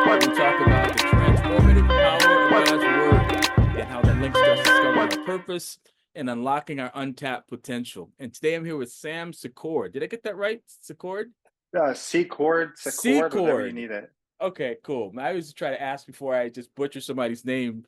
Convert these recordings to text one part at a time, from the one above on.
We talk about the transformative power of God's word and how that links to us discovering our purpose and unlocking our untapped potential. And today I'm here with Sam Secord. Did I get that right? Secord? Secord, whatever you Secord. need it. Okay, cool. I always try to ask before I just butcher somebody's name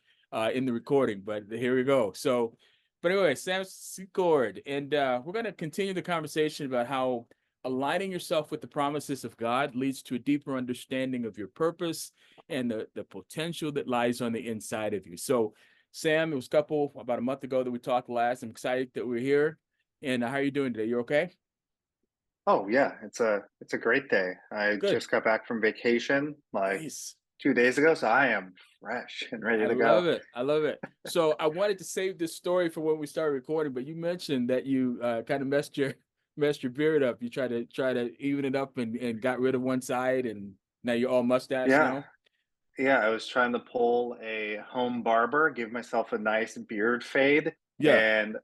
in the recording, but here we go. So, but anyway, Sam Secord, and we're going to continue the conversation about how aligning yourself with the promises of God leads to a deeper understanding of your purpose and the potential that lies on the inside of you. So, Sam, it was about a month ago that we talked last. I'm excited that we're here. And how are you doing today? You okay? Oh yeah, it's a great day. I Good. just got back from vacation like Nice. 2 days ago, so I am fresh and ready I to go. love it. I love it. So I wanted to save this story for when we started recording, but you mentioned that you kind of messed your beard up. You try to even it up and got rid of one side, and now you're all mustache Yeah, now. yeah. I was trying to pull a home barber, give myself a nice beard fade, Yeah. and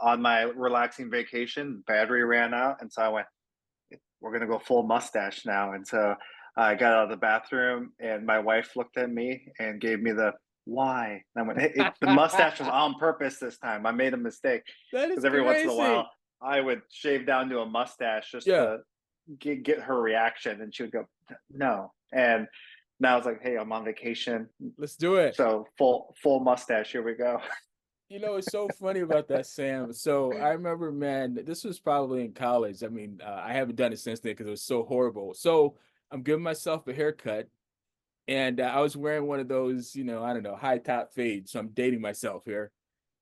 on my relaxing vacation, battery ran out, and so I went, "We're gonna go full mustache now." And so I got out of the bathroom, and my wife looked at me and gave me the why. And I went, hey, the mustache was on purpose this time. I made a mistake That is because every once in a crazy. while I would shave down to a mustache just Yeah. to get her reaction, and she would go, "No." And now I was like, "Hey, I'm on vacation, Let's do it. so full mustache. Here we go." It's so funny about that, Sam. So I remember, man, this was probably in college. I mean, I haven't done it since then because it was so horrible. So I'm giving myself a haircut. And I was wearing one of those, I don't know, high top fades. So I'm dating myself here.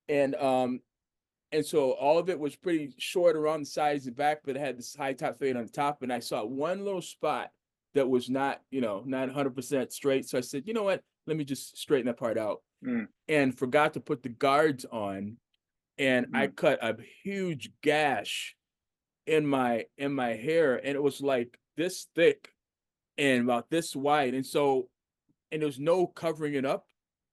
And so all of it was pretty short around the sides and back, but it had this high top fade on the top. And I saw one little spot that was not 100% straight. So I said, you know what? Let me just straighten that part out. Mm, And forgot to put the guards on. And I mm. cut a huge gash in my hair. And it was like this thick and about this wide. And there was no covering it up.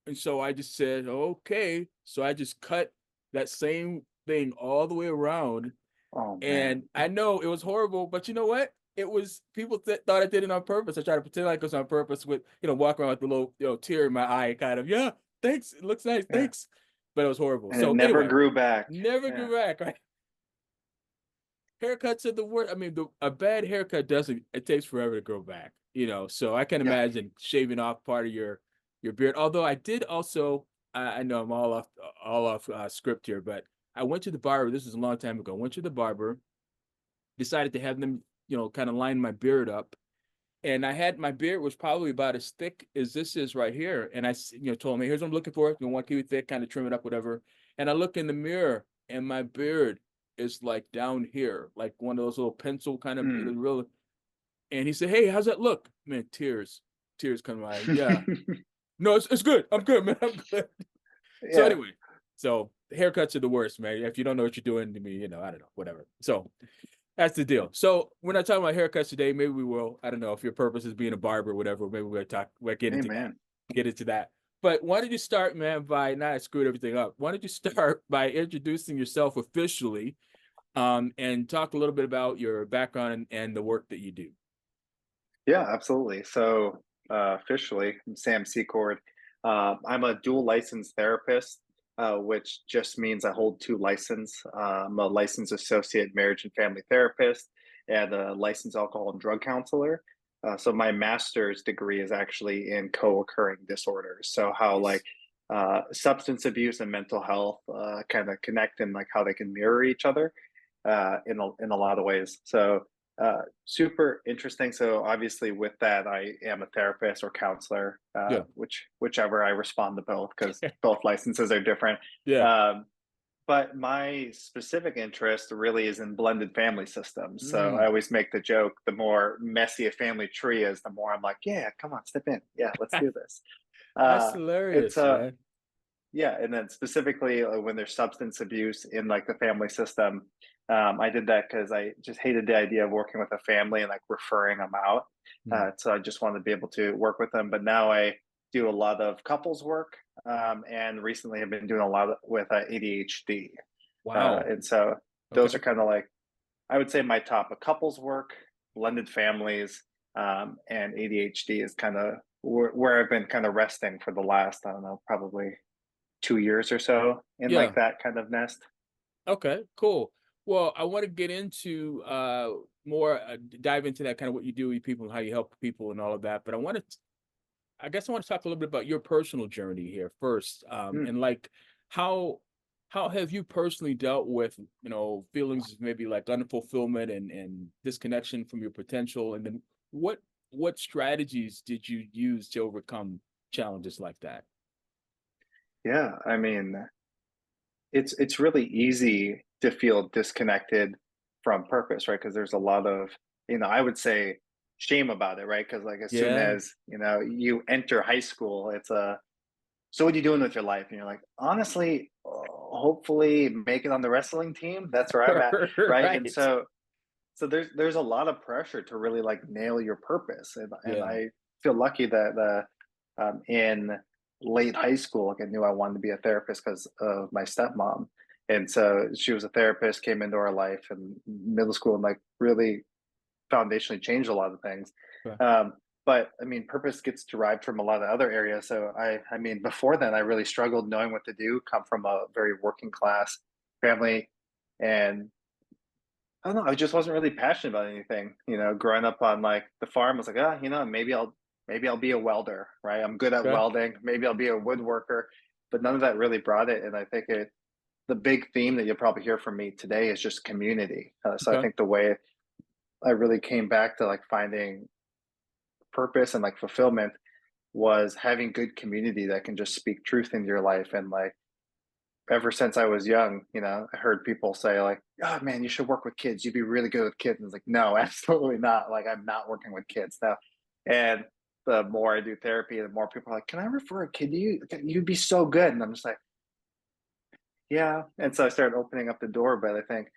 And so I just said, okay. So I just cut that same thing all the way around. Oh man. And I know it was horrible, but you know what? It was people thought I did it on purpose. I tried to pretend like it was on purpose with, walk around with a little, tear in my eye, kind of, yeah, thanks. It looks nice. Yeah. Thanks. But it was horrible. And it So never anyway, grew back. never Yeah. go back. Right? Haircuts are the worst. I mean, a bad haircut doesn't. It takes forever to grow back. So I can Yeah. imagine shaving off part of your beard. Although I did also, I know I'm all off script here, but I went to the barber. This was a long time ago. Went to the barber, decided to have them, kind of line my beard up, and I had my beard was probably about as thick as this is right here. And told me, here's what I'm looking for. You want to keep it thick, kind of trim it up, whatever. And I look in the mirror, and my beard is like down here, like one of those little pencil kind of Mm. real. And he said, "Hey, how's that look?" Man, tears come to my eye. Yeah, no, it's good. I'm good, man. I'm good. So Yeah. anyway, so haircuts are the worst, man. If you don't know what you're doing to me, I don't know, whatever. So that's the deal. So we're not talking about haircuts today. Maybe we will. I don't know if your purpose is being a barber or whatever. Maybe we'll get into that. Amen. Get into that. But why don't you start, man, by not screwed everything up. Why don't you start by introducing yourself officially, and talk a little bit about your background and the work that you do. Yeah, absolutely. So, officially, I'm Sam Secord. I'm a dual licensed therapist, which just means I hold two licenses. I'm a licensed associate marriage and family therapist and a licensed alcohol and drug counselor. So, my master's degree is actually in co-occurring disorders. So, how like Nice. substance abuse and mental health kind of connect and like how they can mirror each other in a lot of ways. So super interesting. So obviously, with that, I am a therapist or counselor, Yeah. whichever I respond to both because both licenses are different. Yeah. Um, but my specific interest really is in blended family systems. So I Mm, always make the joke: the more messy a family tree is, the more I'm like, yeah, come on, step in, yeah, let's do this. that's Uh, it's hilarious, a man. Yeah, and then specifically when there's substance abuse in like the family system, I did that because I just hated the idea of working with a family and like referring them out. Mm. So I just wanted to be able to work with them. But now I do a lot of couples work, and recently I've been doing a lot with ADHD, Wow. and so those are Okay. kind of like I would say my top. A couples work, blended families, and ADHD is kind of where I've been kind of resting for the last, I don't know, probably 2 years or so in Yeah. like that kind of nest. Okay, cool. Well, I want to get into more dive into that kind of what you do with people and how you help people and all of that. But I guess I want to talk a little bit about your personal journey here first. Hmm. And like how how have you personally dealt with, feelings of maybe like unfulfillment and disconnection from your potential? And then what what strategies did you use to overcome challenges like that? Yeah, I mean, it's really easy to feel disconnected from purpose, right? Because there's a lot of, I would say shame about it, right? Because like as soon Yeah. as you enter high school, it's a so what are you doing with your life? And you're like, honestly, hopefully make it on the wrestling team. That's where I'm at, right? And Right. so there's a lot of pressure to really like nail your purpose, and Yeah. I feel lucky that in late high school, like I knew I wanted to be a therapist because of my stepmom, and so she was a therapist, came into our life in middle school, and like really foundationally changed a lot of things. Okay. Um, but I mean, purpose gets derived from a lot of other areas. So I mean, before then, I really struggled knowing what to do. Come from a very working class family, and I don't know. I just wasn't really passionate about anything. Growing up on like the farm, I was like, maybe I'll be a welder, right? I'm good at Okay. welding. Maybe I'll be a woodworker, but none of that really brought it. And I think the big theme that you'll probably hear from me today is just community. So I Okay. think the way I really came back to like finding purpose and like fulfillment was having good community that can just speak truth into your life. And like ever since I was young, I heard people say like, "Oh man, you should work with kids. You'd be really good with kids." And it's like, no, absolutely not. Like I'm not working with kids now. And the more I do therapy, the more people are like, "Can I refer a kid to you? You'd be so good." And I'm just like, "Yeah." And so I started opening up the door. But I think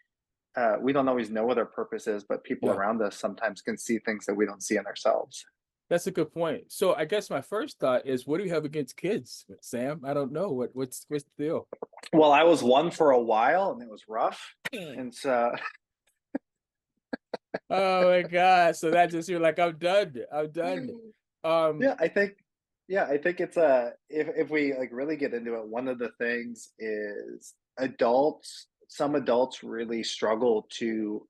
we don't always know what our purpose is, but people Yeah. around us sometimes can see things that we don't see in ourselves. That's a good point. So I guess my first thought is, what do you have against kids, Sam? I don't know. What's the deal? Well, I was one for a while, and it was rough. And so Oh my God. So that just you're like, I'm done. I'm done. Um, Yeah, I think it's if we like really get into it, one of the things is some adults really struggle to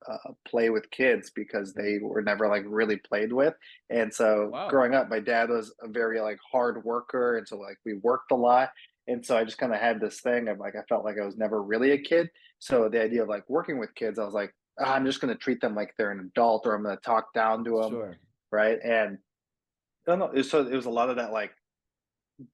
play with kids because they were never like really played with. And so wow. growing up, my dad was a very like hard worker, and so like we worked a lot. And so I just kind of had this thing of like I felt like I was never really a kid. So the idea of like working with kids, I was like, "Ah, I'm just going to treat them like they're an adult, or I'm going to talk down to them, Sure. right?" And I don't know. So it was a lot of that, like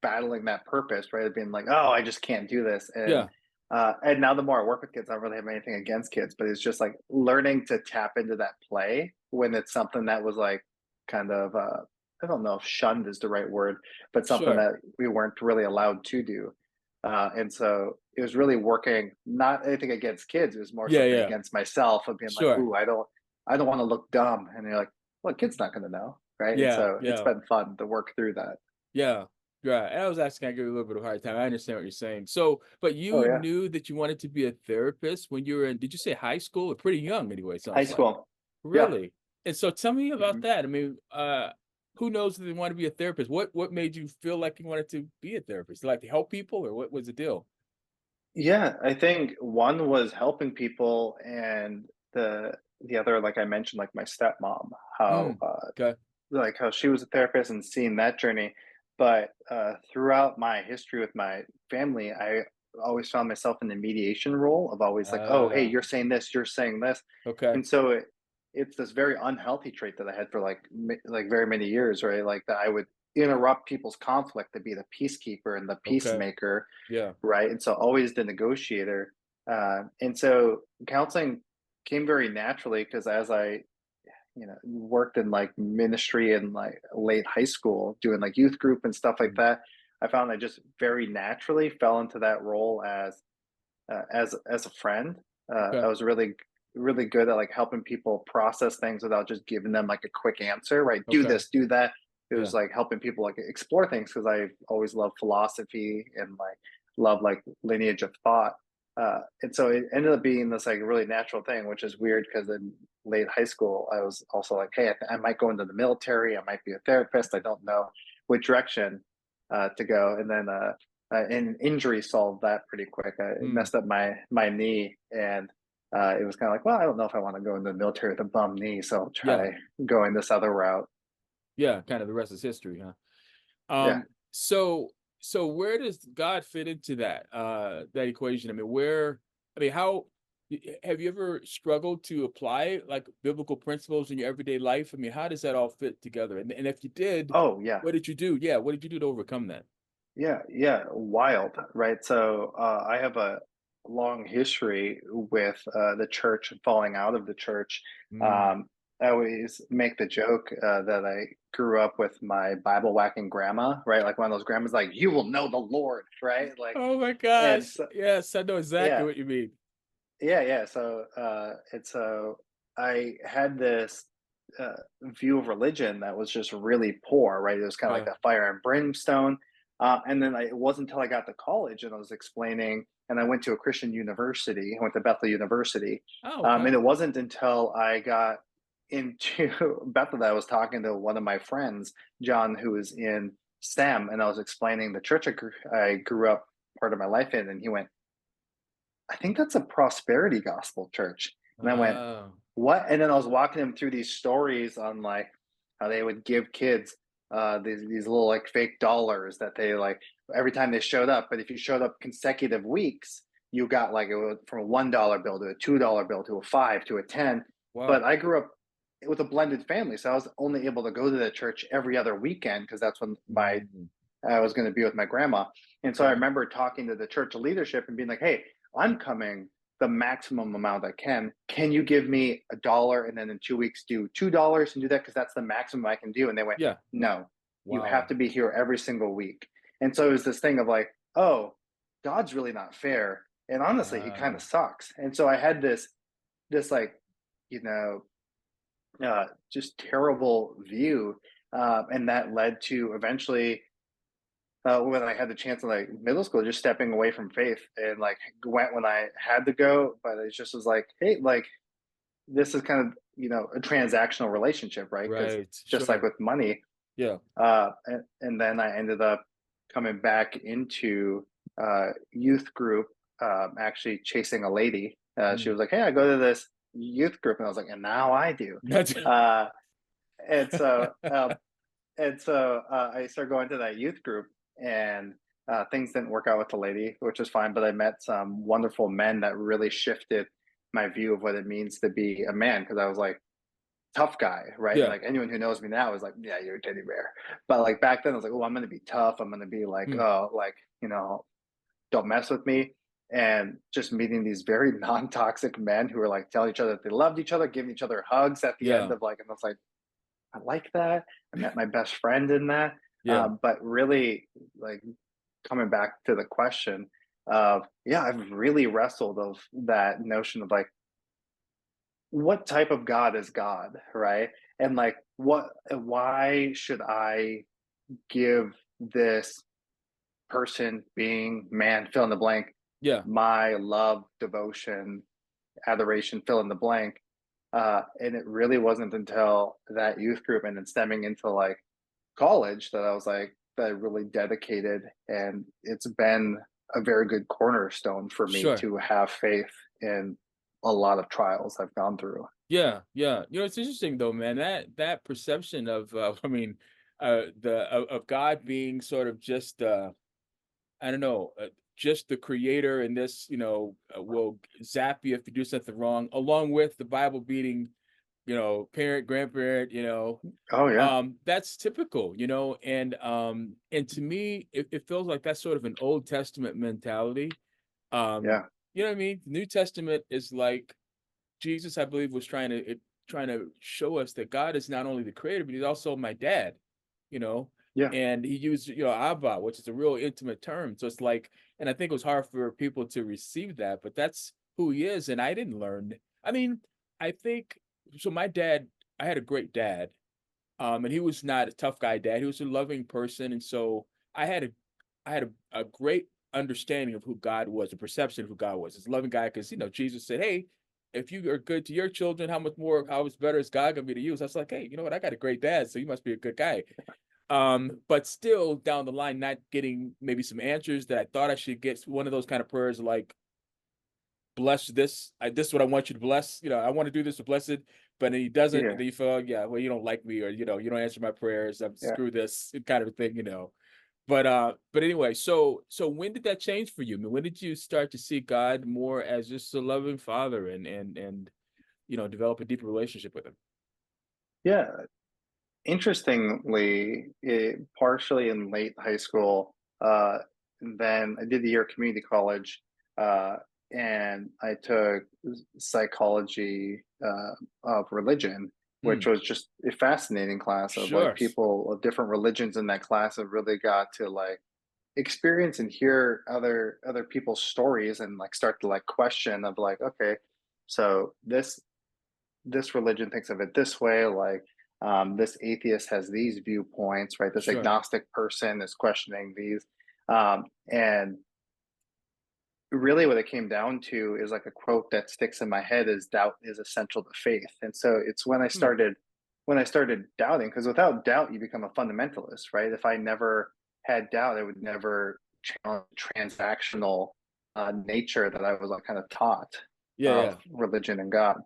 battling that purpose, right? Of being like, oh, I just can't do this. Yeah. And now the more I work with kids, I don't really have anything against kids, but it's just like learning to tap into that play when it's something that was like kind of I don't know if shunned is the right word, but something Sure. that we weren't really allowed to do. And so it was really working, not anything against kids. It was more Yeah. something Yeah. against myself of being like, Sure. ooh, I don't want to look dumb. And you're like, well, a kid's not going to know. Right. And Yeah. so it's Yeah. been fun to work through that. Yeah. Yeah. And I was actually gonna give you a little bit of a hard time. I understand what you're saying. So, but Oh you yeah. knew that you wanted to be a therapist when you were in, did you say high school or pretty young anyway, High sounds like. school. Yeah. Really? And so tell me about Mhm. that. I mean, who knows that they want to be a therapist? What made you feel like you wanted to be a therapist? Like to help people, or what was the deal? Yeah, I think one was helping people, and the other, like I mentioned, like my stepmom, how Mm, okay. like how she was a therapist and seeing that journey. But throughout my history with my family, I always found myself in the mediation role of always like, oh, hey, Uh, you're saying this, you're saying this, okay. and so it's this very unhealthy trait that I had for like like very many years, right? Like that I would interrupt people's conflict to be the peacekeeper and the Okay. peacemaker, Yeah. right? And so always the negotiator. And so counseling came very naturally because as I, worked in like ministry and like late high school, doing like youth group and stuff like Mm, that, I found I just very naturally fell into that role as a friend. okay. I was really good at like helping people process things without just giving them like a quick answer, right? Do Okay. this, do that. It Yeah. was like helping people like explore things because I always loved philosophy and like love like lineage of thought. And so it ended up being this like really natural thing, which is weird because in late high school I was also like, hey, I might go into the military, I might be a therapist, I don't know which direction to go. And then an injury solved that pretty quick. I Mm, messed up my knee, and it was kind of like, well, I don't know if I want to go into the military with a bum knee, so I'll yeah, try going this other route. yeah, kind of the rest is history, huh? Yeah. So where does God fit into that that equation? I mean, where I mean, how have you ever struggled to apply like biblical principles in your everyday life? I mean, how does that all fit together? And if you did, Oh, yeah. what did you do? Yeah, what did you do to overcome that? Yeah, yeah, wild, right? So I have a long history with the church and falling out of the church. Mm. Um, I always make the joke that I grew up with my Bible whacking grandma, right? Like one of those grandmas, like you will know the Lord, right? Like, Oh my and gosh. so Yes, I know exactly yeah, what you mean. yeah. So and so I had this view of religion that was just really poor, right? It was kind of like Yeah. a fire and brimstone. And then it wasn't until I got to college and I was explaining, and I went to a Christian university. I went to Bethel University, Oh, and okay. it wasn't until I got into Bethel that I was talking to one of my friends, John, who was in STEM, and I was explaining the church I grew up part of my life in, and he went, "I think that's a prosperity gospel church." And I went, Oh, what? And then I was walking him through these stories on like how they would give kids these little like fake dollars that they like every time they showed up. But if you showed up consecutive weeks, you got like it was from a $1 bill to a $2 bill to a five to a 10. But wow. I grew up with a blended family, so I was only able to go to the church every other weekend because that's when my Mm, I was going to be with my grandma. And so I okay. remember talking to the church leadership and being like, "Hey, I'm coming the maximum amount I can. Can you give me $1 and then in 2 weeks do $2 and do that because that's the maximum I can do?" And they went, Yeah. "No, you have Wow. to be here every single week." And so it was this thing of like, "Oh, God's really not fair, and honestly, He kind of Wow. sucks." And so I had this like, you know, just terrible view, and that led to eventually when I had the chance in like middle school, just stepping away from faith and like went when I had to go, but it just was like, hey, like this is kind of a transactional relationship, right? Because Right. just like Sure. with money, Yeah. and then I ended up coming back into youth group, actually chasing a lady. She Mm. was like, "Hey, I go to this youth group," and I was like, "And now I do." That's Uh, and so I started going to that youth group, and things didn't work out with the lady, which was fine. But I met some wonderful men that really shifted my view of what it means to be a man. Because I was like tough guy, right? And yeah. like anyone who knows me now is like, yeah, you're a teddy bear. But like back then, I was like, oh, I'm gonna be tough. I'm gonna be like, Mm. oh, like don't mess with me. And just meeting these very non-toxic men who were like telling each other that they loved each other, giving each other hugs at the end Yeah. of like, and I was like, I like that. I met my best friend in that. Yeah. But really, like coming back to the question of, yeah, I've really wrestled of that notion of like, what type of God is God, right? And like, why should I give this person, being, man, fill in the blank, Yeah. my love, devotion, adoration, fill in the blank? And it really wasn't until that youth group and then stemming into like college that I was like that I really dedicated, and it's been a very good cornerstone for me Sure. to have faith in a lot of trials I've gone through. Yeah. Yeah. It's interesting though, man. That perception of I mean, the of God being sort of just I don't know, just the creator and this, will zap you if you do something wrong, along with the Bible beating, parent, grandparent, Oh yeah, that's typical, and to me, it feels like that's sort of an Old Testament mentality. Um, yeah, you know what I mean? The New Testament is like Jesus, I believe, was trying to show us that God is not only the creator, but he's also my dad, you know. yeah. And he used, Abba, which is a real intimate term. So it's like, and I think it was hard for people to receive that, but that's who he is. And I didn't learn. I mean, I think so. My dad, I had a great dad, and he was not a tough guy dad. He was a loving person, and so I had a great understanding of who God was, a perception of who God was. He's a loving guy because Jesus said, "Hey, if you are good to your children, how much better is God gonna be to you?" So I was like, "Hey, you know what? I got a great dad, so you must be a good guy." But still down the line, not getting maybe some answers that I thought I should get. One of those kind of prayers like, bless this. This is what I want you to bless. I want to do this to bless it, but then he doesn't. And Yeah, then you feel, "Oh, yeah, well, you don't like me, or you don't answer my prayers. yeah. Screw this," kind of a thing. But anyway, so when did that change for you? I mean, when did you start to see God more as just a loving father and develop a deeper relationship with him? Yeah, interestingly, partially in late high school, then I did the year of community college, uh, and I took psychology of religion, which Mm, was just a fascinating class of like sure. people of different religions in that class. Have really got to like experience and hear other people's stories and like start to like question of like, okay, so this religion thinks of it this way, like this atheist has these viewpoints, right? This Sure. agnostic person is questioning these, and really what it came down to is like a quote that sticks in my head is doubt is essential to faith. And so it's Hmm. when I started doubting, because without doubt you become a fundamentalist, right? If I never had doubt, I would never challenge transactional nature that I was like kind of taught Yeah, of yeah. religion and God.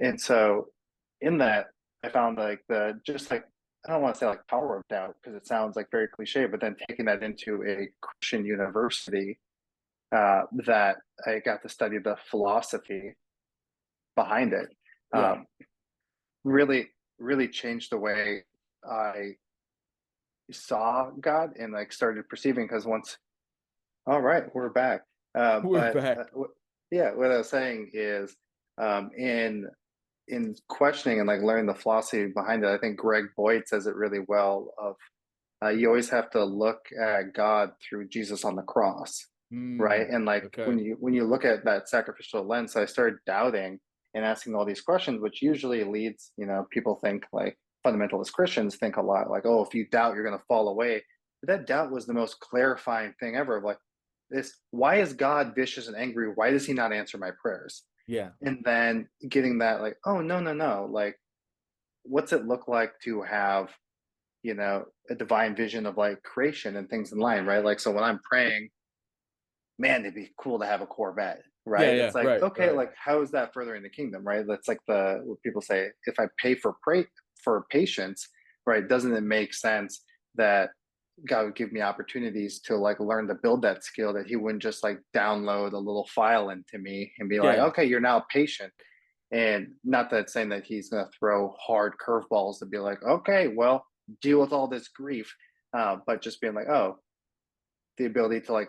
And so in that, I found like the just like I don't want to say like power of doubt because it sounds like very cliche, but then taking that into a Christian university, that I got to study the philosophy behind it, Yeah. um, really really changed the way I saw God and like started perceiving. Because once, all right, we're back. We're back. Yeah, what I was saying is, in questioning and like learning the philosophy behind it, I think Greg Boyd says it really well. Of you always have to look at God through Jesus on the cross, right? Mm, And like okay. when you look at that sacrificial lens, I started doubting and asking all these questions, which usually leads, people think like fundamentalist Christians think a lot like, oh, if you doubt, you're going to fall away. But that doubt was the most clarifying thing ever. Of like this, why is God vicious and angry? Why does He not answer my prayers? Yeah. And then getting that like, oh no no no, like what's it look like to have a divine vision of like creation and things in line, right? Like so when I'm praying, man, it'd be cool to have a Corvette, Yeah, right? yeah. It's like, Right, okay, right. like how is that furthering the kingdom, right? That's like the what people say, if I pay for patience, right? Doesn't it make sense that God would give me opportunities to like learn to build that skill, that He wouldn't just like download a little file into me and be like, Yeah. okay, you're now patient. And not that saying that He's going to throw hard curveballs to be like, okay, well, deal with all this grief, but just being like, oh, the ability to like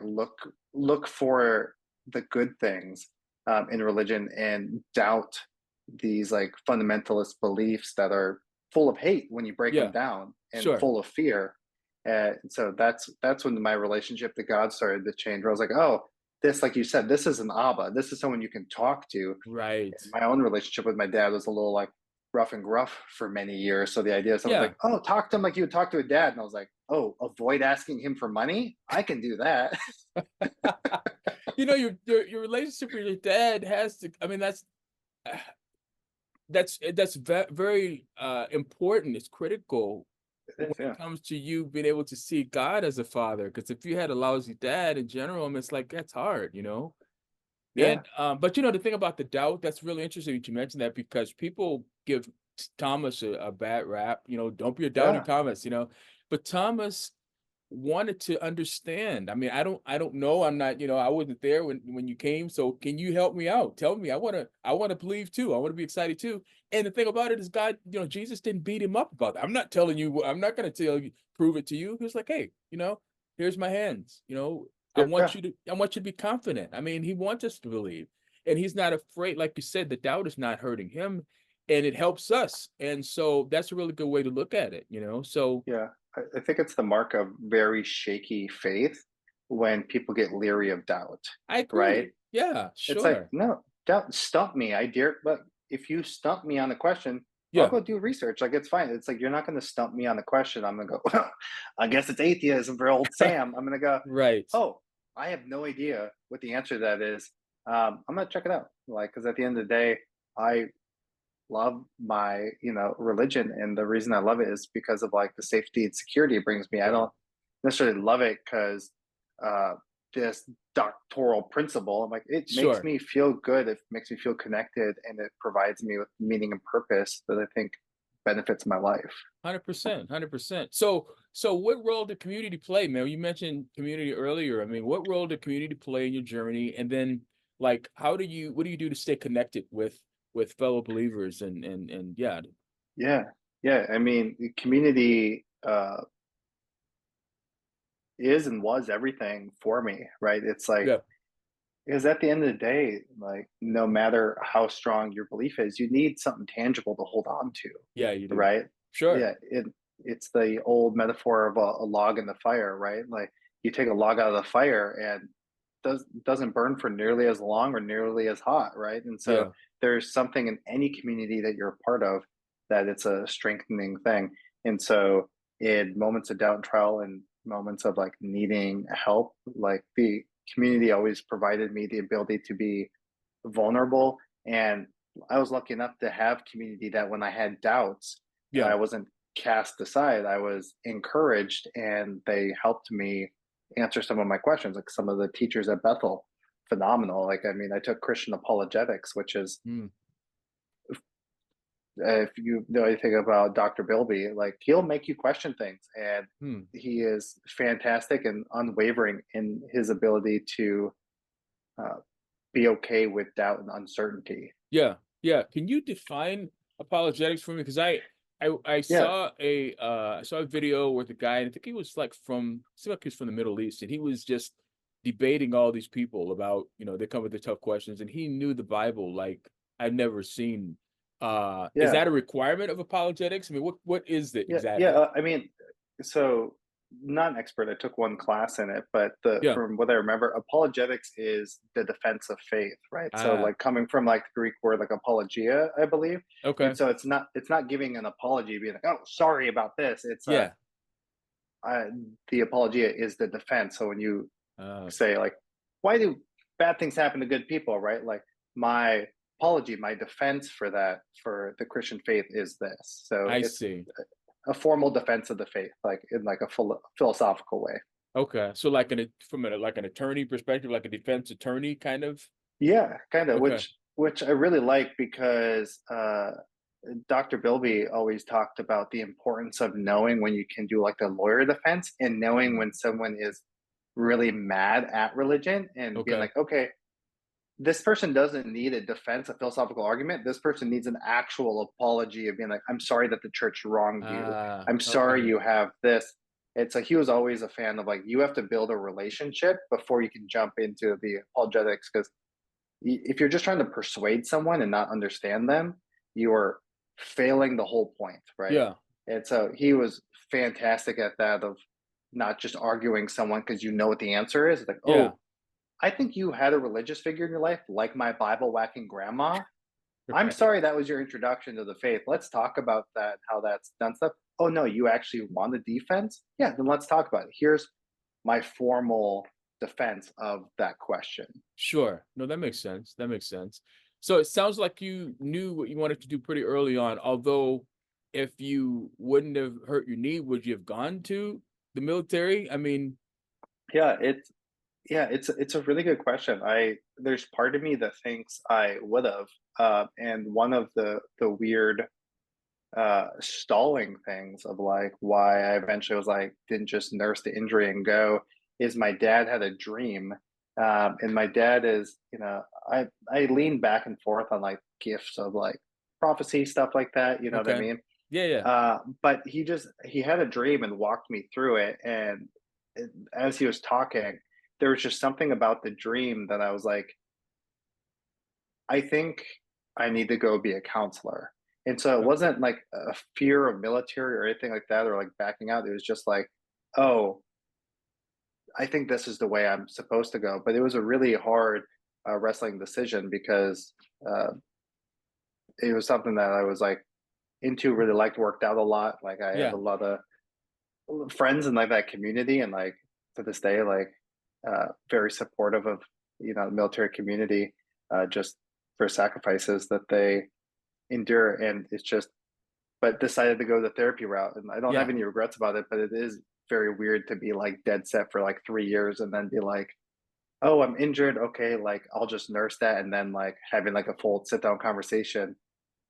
look for the good things in religion and doubt these like fundamentalist beliefs that are full of hate when you break them Yeah. down and Sure. full of fear. So that's when my relationship to God started to change. Where I was like, oh, this, like you said, this is an Abba. This is someone you can talk to. Right. My own relationship with my dad was a little like rough and gruff for many years. So the idea of someone's Yeah. like, "Oh, talk to him like you would talk to a dad," and I was like, "Oh, avoid asking him for money? I can do that." Your relationship with your dad has to. I mean, that's very important. It's critical It when is, it yeah, comes to you being able to see God as a father. Because if you had a lousy dad in general, I mean, it's like that's hard. yeah, But the thing about the doubt, that's really interesting that you mentioned that because people give Thomas a bad rap. Don't be a doubting yeah, Thomas. But Thomas wanted to understand. I mean, I don't know. I'm not, I wasn't there when you came. So can you help me out? Tell me. I want to believe too. I want to be excited too. And the thing about it is God, Jesus didn't beat him up about that. I'm not telling you, I'm not going to tell you, prove it to you. He was like, hey, here's my hands. I want yeah, you to I want you to be confident. I mean, he wants us to believe. And he's not afraid. Like you said, the doubt is not hurting him and it helps us. And so that's a really good way to look at it. So yeah. I think it's the mark of very shaky faith when people get leery of doubt, I right? agree. Yeah, It's like, sure. no, don't stump me. I dare, but if you stump me on the question, I'll Yeah, go do research. Like, it's fine. It's like, you're not going to stump me on the question. I'm going to go, well, I guess it's atheism for old Sam. I'm going to go, right. oh, I have no idea what the answer to that is. I'm going to check it out. Like, because at the end of the day, I love my, religion. And the reason I love it is because of like the safety and security it brings me. I Yeah. don't necessarily love it because uh this doctoral principle. I'm like, it makes Sure. me feel good. It makes me feel connected and it provides me with meaning and purpose that I think benefits my life. 100%, 100%. So what role did community play, man? You mentioned community earlier. I mean, what role did community play in your journey? And then like what do you do to stay connected with fellow believers and yeah. Yeah. Yeah. I mean, the community is and was everything for me, right? It's like, Yeah. because at the end of the day, like no matter how strong your belief is, you need something tangible to hold on to, Yeah, you do. right? Sure. Yeah, it's the old metaphor of a log in the fire, right? Like you take a log out of the fire and doesn't burn for nearly as long or nearly as hot, right? And so Yeah. there's something in any community that you're a part of that it's a strengthening thing. And so in moments of doubt and trial and moments of like needing help, like the community always provided me the ability to be vulnerable. And I was lucky enough to have community that when I had doubts, Yeah. I wasn't cast aside. I was encouraged and they helped me answer some of my questions. Like some of the teachers at Bethel, phenomenal. Like, I mean, I took Christian apologetics, which is, Mm, if you know anything about Dr. Bilby, like he'll make you question things. And hmm. he is fantastic and unwavering in his ability to uh, be okay with doubt and uncertainty. Yeah, yeah. Can you define apologetics for me? Because I Yeah, saw I saw a video with a guy, and I think he was like seemed like he was from the Middle East, and he was just debating all these people about, they come with the tough questions, and he knew the Bible like I've never seen. Is yeah, that a requirement of apologetics? I mean, what is it yeah. exactly? I mean, so not an expert. I took one class in it, but the Yeah. from what I remember, apologetics is the defense of faith, right? So Ah, like coming from like the Greek word like apologia, I believe. And okay. so it's not giving an apology, being like, oh, sorry about this. It's Yeah. uh the apologia is the defense. So when you Uh, say like, why do bad things happen to good people, right? Like my apology, my defense for that, for the Christian faith is this. So I it's see. a formal defense of the faith, like in like a philosophical way. Okay. So like from like an attorney perspective, like a defense attorney kind of. Yeah, kind of, Okay. which I really like because Dr. Bilby always talked about the importance of knowing when you can do like the lawyer defense and knowing Mm, when someone is really mad at religion and being okay. like, okay, this person doesn't need a defense, a philosophical argument. This person needs an actual apology of being like, I'm sorry that the church wronged you. Ah, I'm sorry okay. you have this. It's like he was always a fan of like, you have to build a relationship before you can jump into the apologetics. Because if you're just trying to persuade someone and not understand them, you are failing the whole point, right? Yeah. And so he was fantastic at that of not just arguing someone because you know what the answer is. It's like, Yeah. oh, I think you had a religious figure in your life, like my Bible whacking grandma. I'm Right. sorry that was your introduction to the faith. Let's talk about that, how that's done stuff. Oh, no, you actually want a defense? Yeah, then let's talk about it. Here's my formal defense of that question. Sure. No, that makes sense. That makes sense. So it sounds like you knew what you wanted to do pretty early on, although if you wouldn't have hurt your knee, would you have gone to the military? I mean, Yeah, it's a really good question. There's part of me that thinks I would have, and one of the weird stalling things of like why I eventually was like didn't just nurse the injury and go is my dad had a dream, and my dad is I lean back and forth on like gifts of like prophecy stuff like that. You know what I okay. mean? Yeah, yeah. But he had a dream and walked me through it, and as he was talking, there was just something about the dream that I was like, I think I need to go be a counselor. And so it Okay. wasn't like a fear of military or anything like that, or like backing out. It was just like, oh, I think this is the way I'm supposed to go. But it was a really hard wrestling decision because uh, it was something that I was like into, really liked, worked out a lot. Like I have Yeah. a lot of friends in like that community, and like to this day, like very supportive of the military community, just for sacrifices that they endure. And it's just, but decided to go the therapy route. And I don't have Yeah. any regrets about it, but it is very weird to be like dead set for like 3 years and then be like, oh, I'm injured. Okay, like I'll just nurse that, and then like having like a full sit down conversation.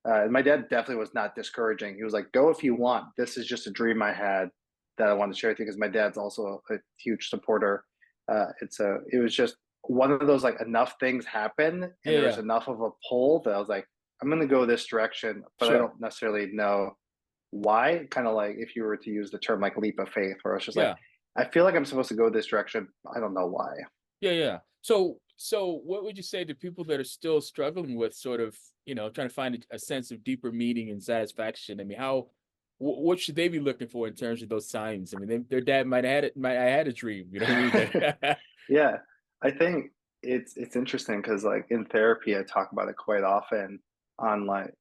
And my dad definitely was not discouraging. He was like, "Go if you want. This is just a dream I had that I wanted to share with you." Because my dad's also a huge supporter. It was just one of those like enough things happen, and Yeah. there was Yeah. enough of a pull that I was like, "I'm going to go this direction," but I Sure. don't necessarily know why. Kind of like if you were to use the term like leap of faith, where I was just like, Yeah. I feel like I'm supposed to go this direction. I don't know why. Yeah. Yeah. So what would you say to people that are still struggling with sort of, trying to find a sense of deeper meaning and satisfaction? I mean, what should they be looking for in terms of those signs? I mean, their dad might have had a dream, you know what I mean? Yeah, I think it's interesting because like in therapy, I talk about it quite often on like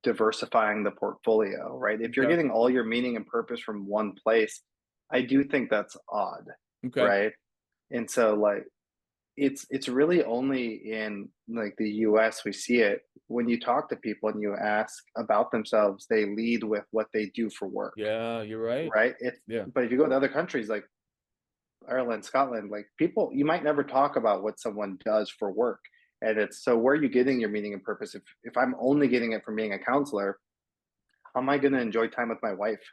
diversifying the portfolio, right? If you're Okay. getting all your meaning and purpose from one place, I do think that's odd, Okay. right? And so like it's really only in like the US we see it. When you talk to people and you ask about themselves, they lead with what they do for work, Yeah, you're right. right? It's Yeah. but if you go to other countries like Ireland, Scotland, like people, you might never talk about what someone does for work. And it's so where are you getting your meaning and purpose? If I'm only getting it from being a counselor, how am I going to enjoy time with my wife?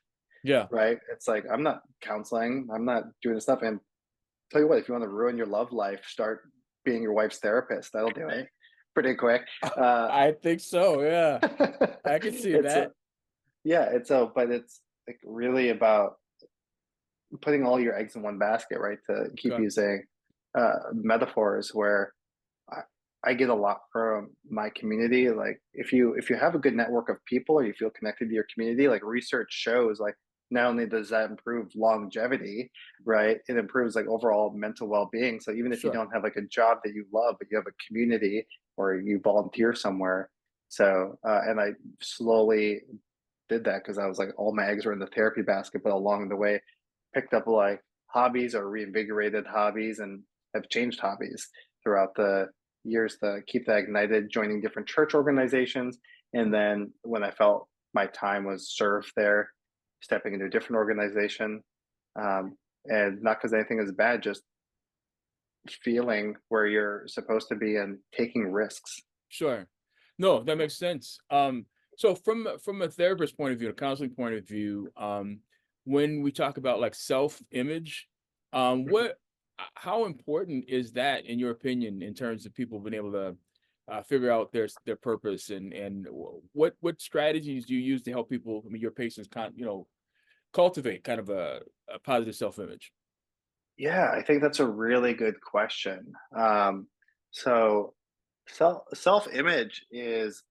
Yeah. Right? It's like I'm not counseling, I'm not doing this stuff. And tell you what, if you want to ruin your love life, start being your wife's therapist. That'll do it pretty quick. Uh, I think so. Yeah. I can see it's a that. yeah, but it's like really about putting all your eggs in one basket, right? To keep Okay. using metaphors where I, I get a lot from my community. Like if you have a good network of people or you feel connected to your community, like research shows like not only does that improve longevity, right? It improves like overall mental well-being. So even if you Sure. don't have like a job that you love, but you have a community or you volunteer somewhere. So and I slowly did that because I was like all my eggs were in the therapy basket, but along the way picked up like hobbies or reinvigorated hobbies and have changed hobbies throughout the years to keep that ignited, joining different church organizations. And then when I felt my time was served there, stepping into a different organization. And not because anything is bad, just feeling where you're supposed to be and taking risks. Sure. No, that makes sense. So from a therapist point of view, a counseling point of view, when we talk about like self-image, what how important is that in your opinion in terms of people being able to figure out their purpose and what strategies do you use to help people, I mean, your patients cultivate kind of a positive self-image? Yeah, I think that's a really good question. So self image is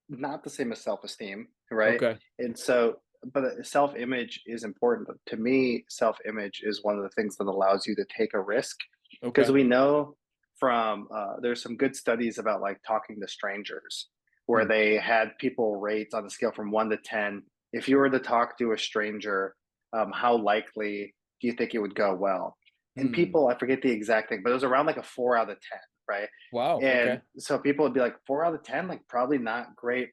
not the same as self-esteem, right? Okay. And so, but self-image is important. To me, self-image is one of the things that allows you to take a risk because Okay. we know from there's some good studies about like talking to strangers where Hmm. they had people rate on a scale from 1 to 10. If you were to talk to a stranger, how likely do you think it would go well? And Hmm. people, I forget the exact thing, but it was around like a 4 out of 10, right? Wow. And Okay. so people would be like 4 out of 10, like probably not great.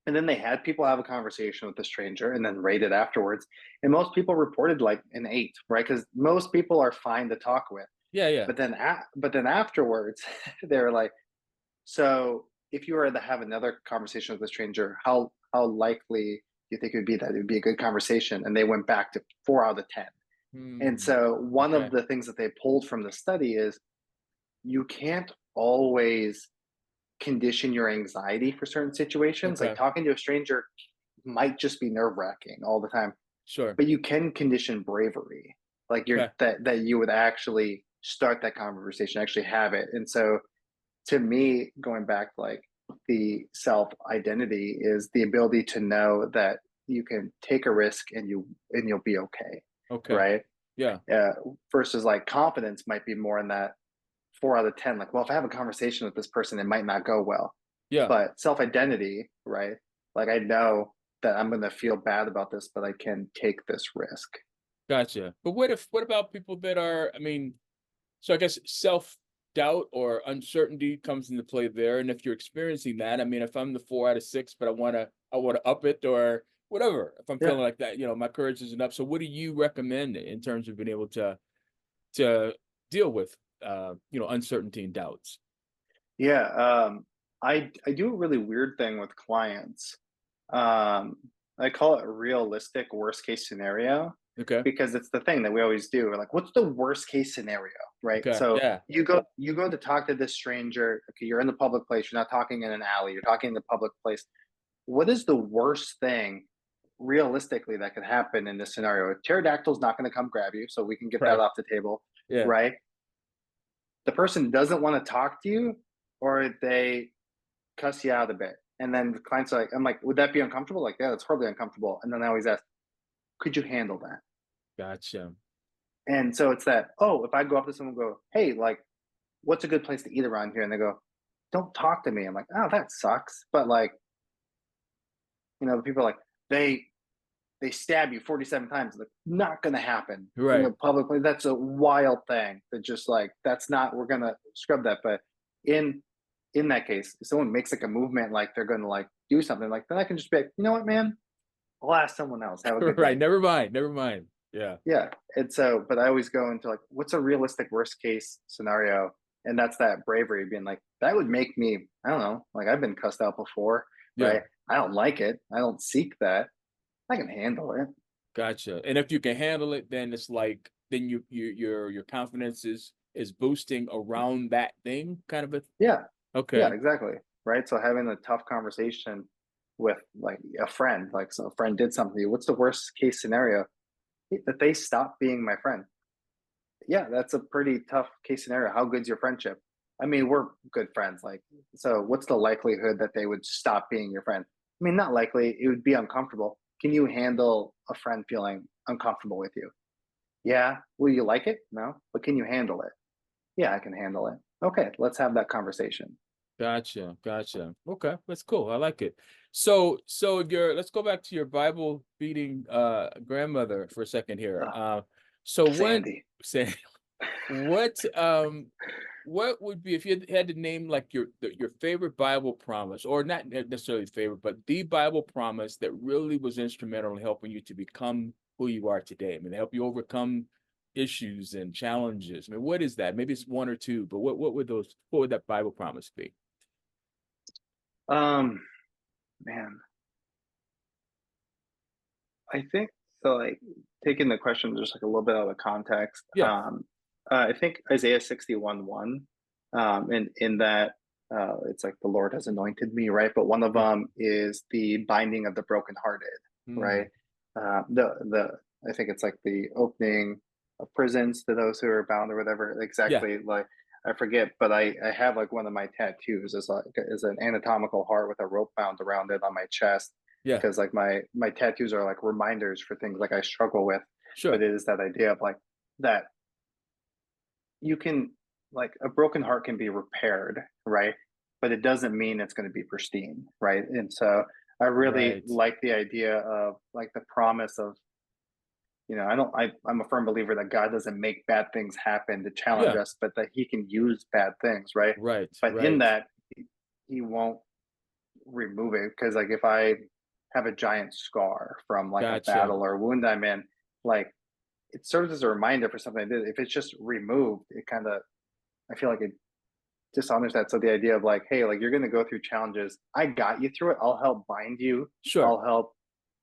And then they had people have a conversation with the stranger and then rate it afterwards. And most people reported like an 8, right? Because most people are fine to talk with. Yeah. Yeah. But then afterwards, they're like, so if you were to have another conversation with a stranger, how likely do you think it would be that it would be a good conversation? And they went back to 4 out of 10. And Hmm. so one of Okay. the things that they pulled from the study is you can't always condition your anxiety for certain situations. Like Okay. talking to a stranger might just be nerve wracking all the time, Sure. but you can condition bravery, like you're Okay. that you would actually start that conversation, actually have it. And so, to me, going back, like the self identity is the ability to know that you can take a risk and you'll be okay, Okay. right? Yeah. Uh, versus like confidence might be more in that 4 out of 10. Like, well, if I have a conversation with this person, it might not go well. Yeah. But self identity, right? Like I know that I'm going to feel bad about this, but I can take this risk. Gotcha. But what about people that are, I mean, so I guess doubt or uncertainty comes into play there. And if you're experiencing that, I mean, if I'm the 4 out of 6, but I want to up it or whatever, if I'm Yeah. feeling like that, my courage isn't up. So what do you recommend in terms of being able to deal with uncertainty and doubts? Yeah. I do a really weird thing with clients. I call it realistic worst case scenario Okay. because it's the thing that we always do. We're like, what's the worst case scenario? Right. Okay. So Yeah. you go to talk to this stranger. Okay, you're in the public place, you're not talking in an alley, you're talking in the public place. What is the worst thing realistically that could happen in this scenario? A pterodactyl's not going to come grab you, so we can get that Right. off the table, Yeah. right? The person doesn't want to talk to you, or they cuss you out a bit. And then the clients are like, I'm like, would that be uncomfortable? Like, yeah, that's horribly uncomfortable. And then I always ask, could you handle that? Gotcha. And so it's that, oh, if I go up to someone and go, hey, like, what's a good place to eat around here? And they go, don't talk to me. I'm like, oh, that sucks. But like, the people are like, they stab you 47 times. Like, not gonna happen in Right. the public place. That's a wild thing. That just like that's not. We're gonna scrub that. But in in that case, if someone makes like a movement, like they're gonna like do something, like then I can just be like, you know what, man, I'll ask someone else. Have a good Right. day. Never mind. Never mind. Yeah. Yeah. And so, but I always go into like, what's a realistic worst case scenario? And that's that bravery being like, that would make me, I don't know, like I've been cussed out before, Yeah. right? I don't like it. I don't seek that. I can handle it. Gotcha. And if you can handle it, then it's like then your confidence is boosting around that thing, kind of a Yeah. Yeah, okay. exactly. Right. So having a tough conversation with like a friend, like so a friend did something to you, what's the worst case scenario? That they stop being my friend. Yeah, that's a pretty tough case scenario. How good's your friendship? I mean, we're good friends. Like, so what's the likelihood that they would stop being your friend? I mean, not likely. It would be uncomfortable. Can you handle a friend feeling uncomfortable with you? Yeah. Will you like it? No. But can you handle it? Yeah, I can handle it. Okay, let's have that conversation. Gotcha. Gotcha. Okay, that's cool. I like it. So your let's go back to your Bible beating grandmother for a second here. So what Sandy. say what would be if you had to name like your favorite Bible promise, or not necessarily favorite, but the Bible promise that really was instrumental in helping you to become who you are today? I mean, help you overcome issues and challenges. I mean, what is that? Maybe it's one or two, but what would that Bible promise be? Um, Man, I think so. Like taking the question just like a little bit out of context. Yeah. I think Isaiah 61:1, and in that it's like the Lord has anointed me, right? But one of Yeah. them is the binding of the brokenhearted, right? Mm, The I think it's like the opening of prisons to those who are bound or whatever. yeah. Exactly, like I forget, but I have like one of my tattoos is an anatomical heart with a rope bound around it on my chest Yeah. because like my tattoos are like reminders for things like I struggle with, but Sure. it is that idea of like that you can like a broken heart can be repaired, right? But it doesn't mean it's going to be pristine, right? And so I really Right. like the idea of like the promise of, I'm a firm believer that God doesn't make bad things happen to challenge Yeah. us, but that he can use bad things, right? Right. But in Right. that, he won't remove it because like if I have a giant scar from like a Gotcha. battle or a wound I'm in, like it serves as a reminder for something I did. If it's just removed, it kind of I feel like it dishonors that. So the idea of like, hey, like you're gonna go through challenges. I got you through it. I'll help bind you. Sure. I'll help.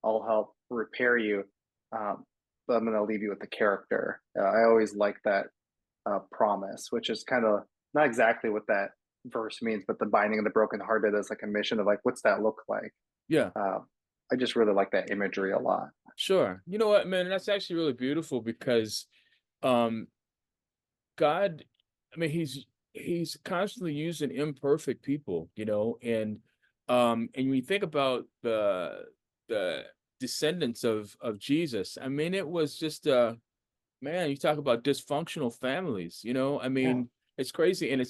I'll help repair you. Um, but I'm gonna leave you with the character. I always like that promise, which is kind of not exactly what that verse means, but the binding of the brokenhearted is like a mission of like, what's that look like? Yeah. Uh, I just really like that imagery a lot. Sure. You know what, man? That's actually really beautiful because um God, I mean, he's constantly using imperfect people, and when you think about the descendants of Jesus, I mean, it was just man, you talk about dysfunctional families, I Yeah. mean, it's crazy, and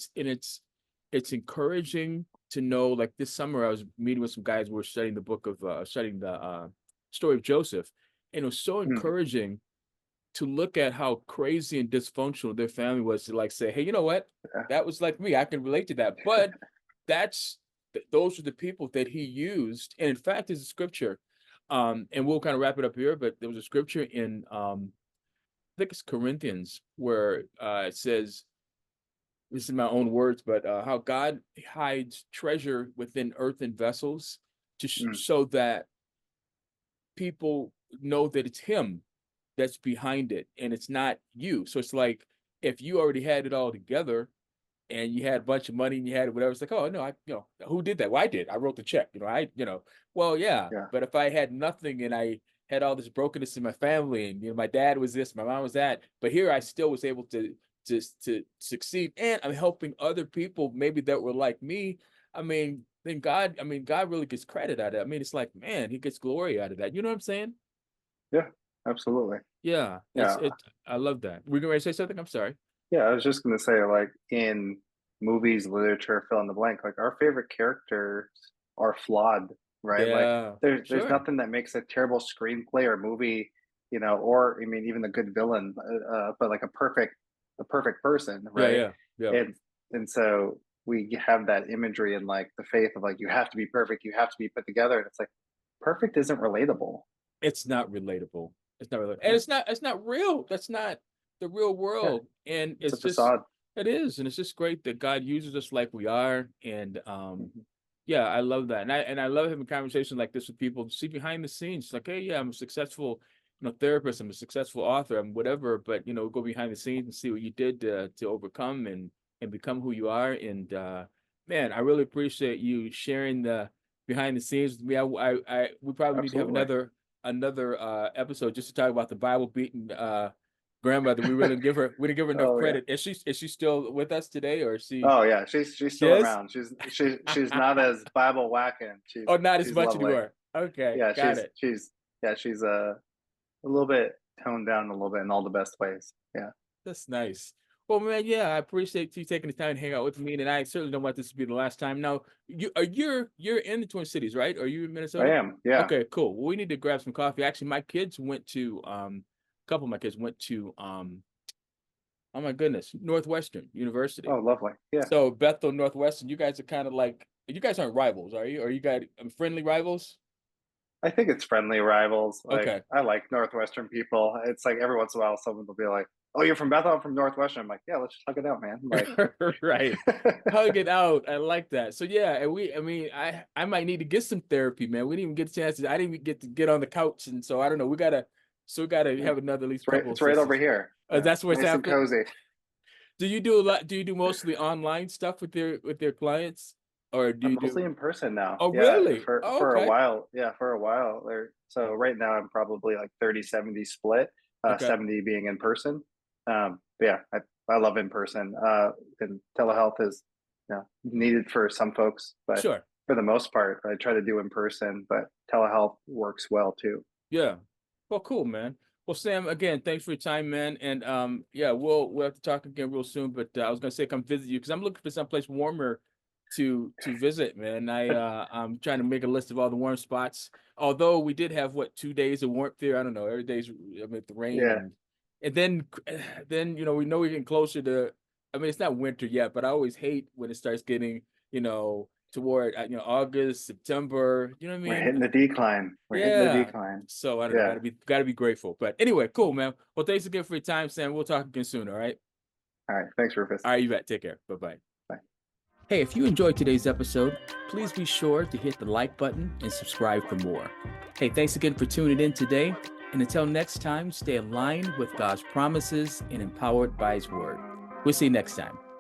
it's encouraging to know. Like this summer, I was meeting with some guys. We were studying the story of Joseph, and it was so Mhm. encouraging to look at how crazy and dysfunctional their family was, to like say, hey, you know what? That was like me. I can relate to that. But those are the people that he used. And in fact, there's a scripture, and we'll kind of wrap it up here, but there was a scripture in I think it's Corinthians, where it says, this is my own words, but how God hides treasure within earthen vessels so that people know that it's him that's behind it and it's not you. So it's like, if you already had it all together and you had a bunch of money and you had whatever, it's like, oh no, who did that? Well, I did. I wrote the check. Well, yeah. But if I had nothing and I had all this brokenness in my family, and my dad was this, my mom was that, but here I still was able to succeed, and I'm helping other people maybe that were like me. Then God really gets credit out of it. It's like, man, he gets glory out of that. You know what I'm saying? Yeah, absolutely. Yeah. I love that. We're going to say something? I'm sorry. Yeah, I was just going to say, like, in movies, literature, fill in the blank, like, our favorite characters are flawed, right? Like, Yeah. there's nothing that makes a terrible screenplay or movie, or even a good villain, but like a perfect person, right? Yeah. And so we have that imagery and like the faith of like, you have to be perfect, you have to be put together, and it's like, perfect isn't relatable. It's not relatable. It's not relatable, and it's not real. That's not the real world. And it's a facade. It is, and it's just great that God uses us like we are. And yeah, I love that. And I love having conversations like this with people to see behind the scenes. Like, hey, yeah, I'm a successful therapist, I'm a successful author, I'm whatever, but go behind the scenes and see what you did to overcome and become who you are. And man, I really appreciate you sharing the behind the scenes with me. We probably need to have another episode just to talk about the Bible beating grandmother. We didn't give her enough credit. Yeah. Is she still with us today, or is she? Oh yeah, she's still around. She's not as Bible whacking. Not as she's much lovely. anymore. Okay, yeah, got it. She's a little bit toned down a little bit in all the best ways. Yeah, that's nice. Well, man, yeah, I appreciate you taking the time to hang out with me, and I certainly don't want this to be the last time. Now, you're in the Twin Cities, right? Are you in Minnesota? I am. Yeah. Okay, cool. Well, we need to grab some coffee. Actually, my kids went to a couple of my kids went to oh my goodness, Northwestern University. Oh, lovely. Yeah. So Bethel, Northwestern, you guys are kind of like, you guys aren't rivals, are you? Are you guys friendly rivals? I think it's friendly rivals. Like, okay. I like Northwestern people. It's like every once in a while someone will be like, oh, you're from Bethel? I'm from Northwestern. I'm like, yeah, let's just hug it out, man. Like, right. Hug it out. I like that. So yeah, and I might need to get some therapy, man. We didn't even get a chance I didn't even get to get on the couch. And so I don't know. We gotta have another at least couple. It's right over here. That's where it's nice happening. And cozy. Do you do a lot? Do you do mostly online stuff with your clients? Or do you mostly in person now? Oh, really? For a while. Yeah, for a while. So right now I'm probably like 30-70 split, 70 being in person. Yeah, I love in person. And telehealth is needed for some folks, but sure. For the most part, I try to do in person, but telehealth works well too. Yeah. Well, cool, man. Well, Sam, again, thanks for your time, man. And yeah, we'll have to talk again real soon. But I was gonna say come visit you because I'm looking for someplace warmer to visit, man. I'm trying to make a list of all the warm spots. Although we did have 2 days of warmth here. I don't know. Every day's the rain. Yeah. And then we know we're getting closer to. It's not winter yet, but I always hate when it starts getting toward August, September. You know what I mean? We're hitting the decline. Hitting the decline. So I don't know. Gotta be grateful. But anyway, cool, man. Well, thanks again for your time, Sam. We'll talk again soon. All right. All right. Thanks, Rufus. All right, you bet. Take care. Bye-bye. Bye. Hey, if you enjoyed today's episode, please be sure to hit the like button and subscribe for more. Hey, thanks again for tuning in today. And until next time, stay aligned with God's promises and empowered by His word. We'll see you next time.